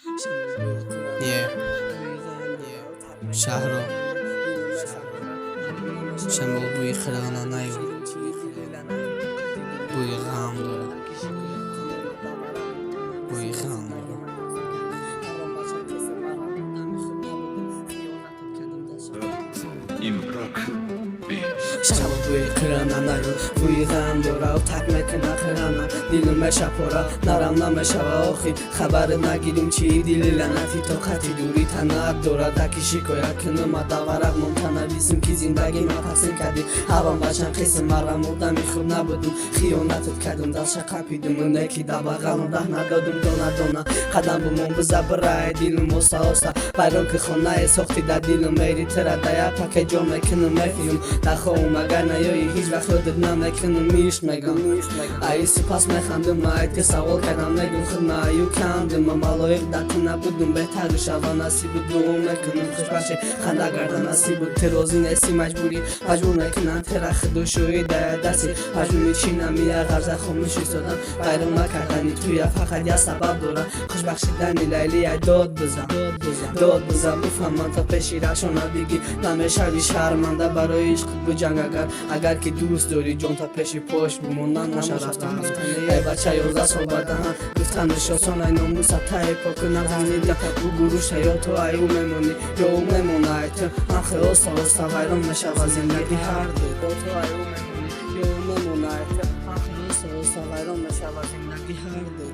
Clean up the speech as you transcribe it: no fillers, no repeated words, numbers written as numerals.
Yeah, شهرام شنبال بوی خرانه نیو بوی غم داره بوی غم داره شنبال بوی خرانه نیو بوی غم داره و تک مکنه خرانه دیلم شپورا نرم نمشوه آخی خبر نگیریم چی دیلی لعنتی تا خطی دوری تناب داره دکی شکایت کنم داورق ممکنه بیسیم که زندگی ما تقسیم کردی هوام بچن قسم مرم مردمی خوب نبودم خیانتت کردم دست قپیدم اونه که دا بغلم ده ندادم دونه قدم بمون بزا برای دیلم استا بیرون که خونه ساختی در دیلم میری تره دیا پاک جا میکنم میفیم نخواهم اگر نیایی هیچ وقت خودت نمیکنم میش میگم ای سپاس میخندم ناید که سوال کردم نگم خود نایو کندم اما لایق دتی نبودم بهتر شوا نصیب دوم میکنم خوشبخشی خنده گردن نصیب بود ترازی نسی مجبور میکنن ترخ دوشوی دیا دستی مجبور میچینم یه غرض خاموشی سادم بیرون نکردنی توی فقط یه سبب داره خوشبخشیدنی لیلی داد بزن بفهمم تا پیشی رشانه بگی نمیشوی شرمنده برای عشق بجنگ اگر که دوست داری جان تا پیشی پشت بموندن نشه رفتن ای بچه 11 سال بدهن گفتن شاسان ای ناموس تای پاک نزنید او گروش یا تو ای او میمونی یا او میمونه ای تو آخه استا ویران میشه و زندگی هر دو تو ای او میمونی یا او میمونه ای تو آخه استا ویران میشه و زندگی هر دو